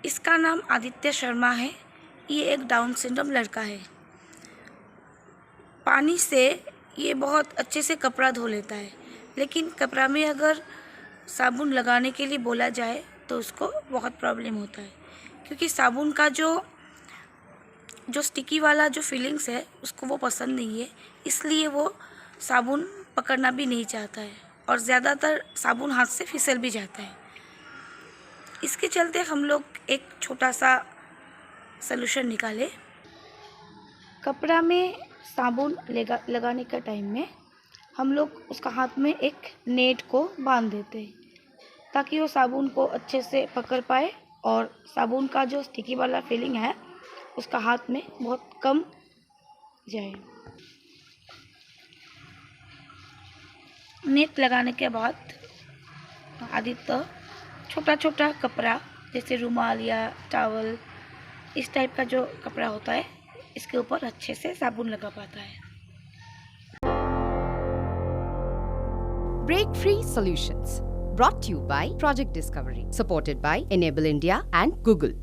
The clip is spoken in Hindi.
इसका नाम आदित्य शर्मा है। ये एक डाउन सिंड्रोम लड़का है। पानी से ये बहुत अच्छे से कपड़ा धो लेता है, लेकिन कपड़ा में अगर साबुन लगाने के लिए बोला जाए तो उसको बहुत प्रॉब्लम होता है, क्योंकि साबुन का जो स्टिकी वाला जो फीलिंग्स है उसको वो पसंद नहीं है। इसलिए वो साबुन पकड़ना भी नहीं चाहता है और ज़्यादातर साबुन हाथ से फिसल भी जाता है। इसके चलते हम लोग एक छोटा सा सलूशन निकाले। कपड़ा में साबुन लगाने के टाइम में हम लोग उसका हाथ में एक नेट को बांध देते हैं, ताकि वो साबुन को अच्छे से पकड़ पाए और साबुन का जो स्टिकी वाला फीलिंग है उसका हाथ में बहुत कम जाए। नेट लगाने के बाद आदित्य छोटा छोटा कपड़ा जैसे रुमाल या टॉवल, इस टाइप का जो कपड़ा होता है इसके ऊपर अच्छे से साबुन लगा पाता है। Break Free Solutions, brought to you by Project Discovery, supported by Enable India and Google.